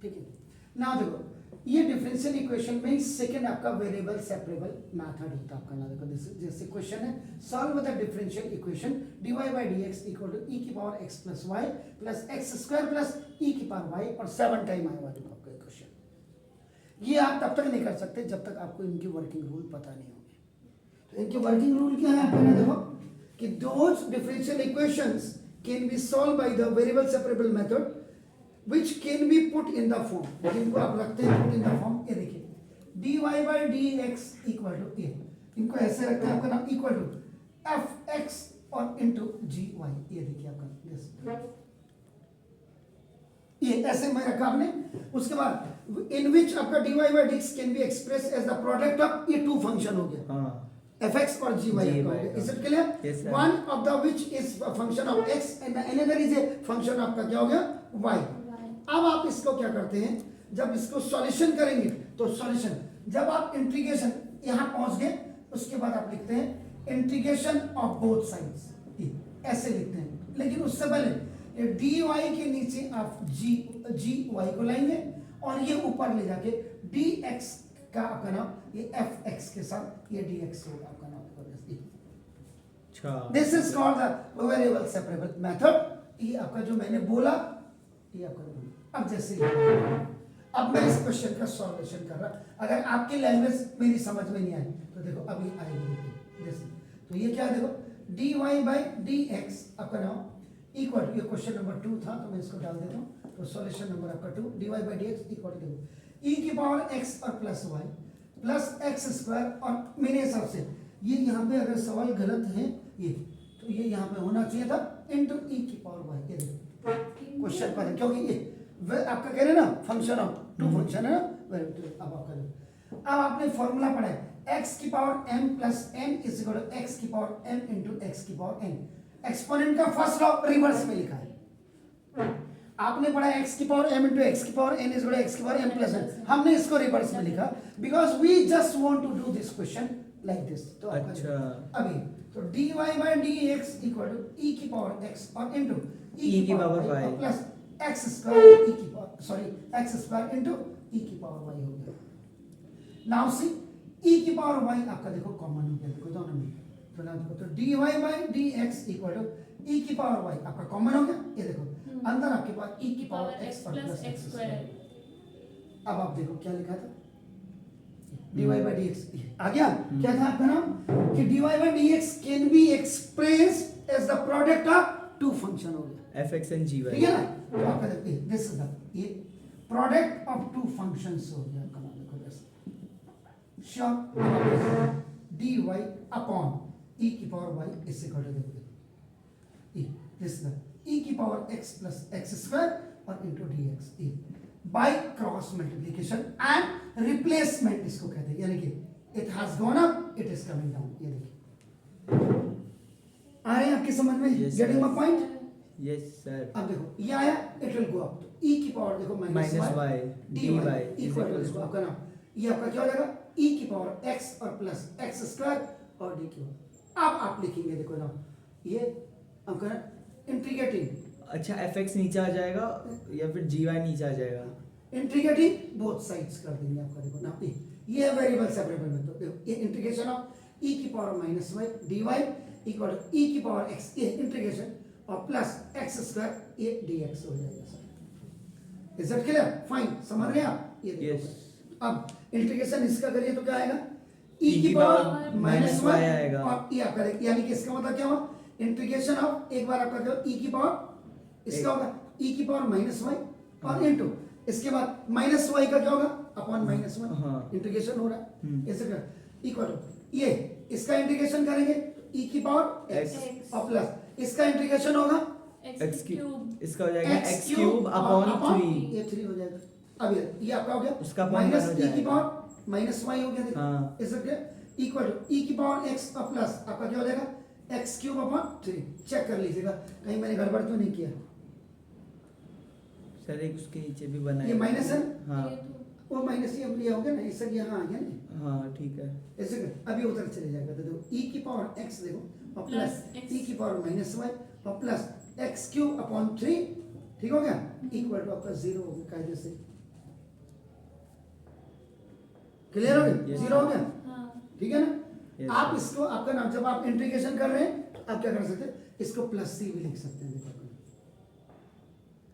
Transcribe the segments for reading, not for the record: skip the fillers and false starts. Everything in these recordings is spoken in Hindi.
ठीक है। ना देखो ये डिफरेंशियल इक्वेशन में सेकंड आपका वेरिएबल सेपरेबल मेथड होता है आपका। ना देखो जैसे क्वेश्चन है solve the differential equation dy by dx equal to e की power x plus y plus x square plus e की पावर y और 7 टाइम आएगा देखो आपका इक्वेशन। ये आप तब तक नहीं कर सकते जब तक आपको इनकी वर्किंग रूल पता नहीं होगी। तो इनकी वर्किंग रूल क्या है आपका? देखो कि those differential equations can be solve by the variable separable method which can be put in the form, जिनको आप रखते हैं put in the form। ये देखिए dy by dx equal to a, इनको ऐसे रखते हैं आपका नाम इक्वल टू fx और इनटू gy। ये देखिए आपका ये ऐसे में रखा आपने। उसके बाद इन विच आपका dy by dx can be express as the product of ये टू फंक्शन हो गया fx और gy। Is it clear? One of the which is function of x and another is a function आपका क्या हो गया y। अब आप इसको क्या करते हैं, जब इसको सॉल्यूशन करेंगे तो सॉल्यूशन जब आप इंटीग्रेशन यहां पहुंच गए उसके बाद आप लिखते हैं इंटीग्रेशन ऑफ बोथ साइड्स, ऐसे लिखते हैं। लेकिन उससे पहले ये dy के नीचे आप gy को लाएंगे और ये ऊपर ले जाके dx का आपका नाम ये fx के साथ ये dx होगा आपका नाम। This is called the variable separable method. ये आपका जो मैंने बोला ये आपका। अब जैसे अब मैं इस क्वेश्चन का सॉल्यूशन कर रहा, अगर आपकी लैंग्वेज मेरी समझ में नहीं आई तो देखो अभी आएगी जैसे। तो ये क्या है देखो dy by dx आपका नाम इक्वल टू, ये क्वेश्चन नंबर 2 था तो मैं इसको डाल देता हूँ। तो सॉल्यूशन नंबर आपका 2 dy by dx equal to e की पावर x और plus y plus x square. और मेरे हिसाब से ये यहाँ पे अगर सवाल गलत है ये तो ये यहाँ पे होना चाहिए था इनटू e की पावर y। ये देखो क्वेश्चन पर है क्योंकि ये आपका कह रहे ना फंक्शन ऑफ टू फंक्शन है ना। अब आपका अब आपने फॉर्मूला पढ़ा है x की power m plus n is equal to x की पावर m इनटू x की पावर n। एक्सपोनेंट का फर्स्ट लॉ रिवर्स में लिखा है। आपने पढ़ा x की पावर m इनटू x की power n is equal to x की पावर m प्लस n। हमने इसको रिवर्स में लिखा because we just want to do this question like this. तो अच्छा अभी तो dy by dx equal to e की पावर x और इनटू e की power y plus x square e की power sorry x square into e की पावर y हो गया। नाउ सी e की पावर y आपका देखो कॉमन हो गया देखो दोनों में। तो ना देखो तो dy by dx equal to e की पावर y आपका कॉमन हो गया। ये देखो अंदर आपके पास e की power x plus x square. अब आप देखो क्या लिखा था dy by dx आ गया। क्या था आपका नाम कि dy by dx can be expressed as the product of two function हो गया fx and gy। ठीक है ना? तो आपका देखिए दिस इज द ये प्रोडक्ट ऑफ टू फंक्शंस हो गया आपका नाम देखो जैसे श्योर dy अपॉन e की power y is equal to देखो e this is the e की power x plus x square और into dx e by cross multiplication and replacement इसको कहते हैं। यानी कि it has gone up it is coming down. ये देखिए आ रहे हैं आपकी समझ में? Getting my point? Yes sir. अब देखो ये आया इट विल गो अप तो e की पावर देखो minus y dy equal to आपका नाम ये आपका क्या हो जाएगा e की पावर x और प्लस x स्क्वायर और d की। अब आप लिखेंगे देखो ना ये आपका इंटीग्रेटिंग। अच्छा fx नीचे आ जाएगा या फिर gy नीचे आ जाएगा? इंटीग्रेटिंग बोथ साइड्स कर देंगे आपका देखो ना ये है वेरिएबल सेपरेबल मेथड। देखो ये इंटीग्रेशन ऑफ e की power minus y dy equal to e की पावर x ये इंटीग्रेशन और प्लस x स्क्वायर ये dx हो जाएगा sir. Is it clear? Fine समझ रहे आप? ये देखो अब इंटीग्रेशन इसका करिए तो क्या आएगा e की पावर माइनस y आएगा और ये आपका यानी कि इसका मतलब क्या हुआ इंटीग्रेशन ऑफ एक बार आपका क्या e की पावर इसका होगा e की पावर माइनस y और इनटू इसके बाद माइनस y का क्या होगा अपॉन माइनस y। इंटीग्रेशन हो रहा है ऐसे कर इक्वल टू ये इसका इंटीग्रेशन करेंगे e की पावर x और प्लस इसका इंटीग्रेशन होगा x क्यूब इसका हो जाएगा x क्यूब अपॉन 3 ये 3 हो जाएगा। अब ये आपका हो गया उसका माइनस e की पावर माइनस y हो गया देखो ऐसे क्या इक्वल टू e की पावर x और प्लस आपका क्या हो जाएगा x क्यूब अपॉन 3। चेक कर लीजिएगा कहीं मैंने गड़बड़ तो नहीं किया सर। एक उसके नीचे भी बना है ये माइनस है हाँ वो माइनस ये हो गया ना ये सब यहाँ आ गया ना। हाँ ठीक है ऐसे कर अभी उधर चले जाएगा तो देखो e की पावर x देखो और प्लस e की पावर माइनस y और प्लस x क्यूब अपॉन 3 ठीक हो गया इक्वल टू आपका 0 हो गया कायदे से। क्लियर हो गया? Yes. जीरो हो गया, हाँ ठीक है ना? Yes, आप sir. इसको आपका नाम जब आप इंटीग्रेशन कर रहे हैं तो आप क्या कर सकते हैं, इसको प्लस सी भी लिख सकते हैं। देखो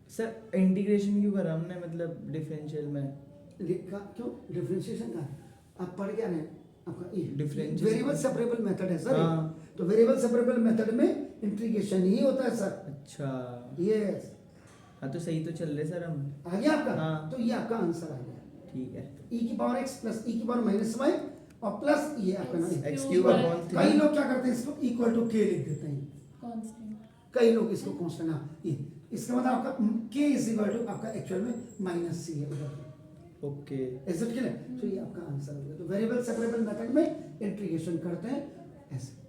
सर इंटीग्रेशन क्यों करा हमने, मतलब डिफरेंशियल में? लिखा क्यों, डिफरेंशिएशन का आप पढ़ क्या रहे हैं, आपका ये Differentiation. वेरिएबल सेपरेबल मेथड है सर। हाँ। तो वेरिएबल सेपरेबल मेथड में इंटीग्रेशन ही होता है सर। अच्छा, यस, हाँ तो सही तो चल रहे सर हम। आ गया आपका? हाँ। तो ये आपका आंसर आ गया, ठीक है। e की पावर x प्लस e की पावर माइनस y और प्लस ये आपका ना एक्स क्यूब अपॉन कई 3। लोग क्या करते हैं, इसको इक्वल टू k लिख देते हैं, कांस्टेंट कई लोग इसको कांस्टेंट, हाँ ये इसका मतलब आपका k इज इक्वल टू आपका एक्चुअल में माइनस c है उधर, ओके, इज इट क्लियर? तो ये आपका आंसर हो गया। तो वेरिएबल सेपरेबल मेथड में इंटीग्रेशन करते हैं ऐसे।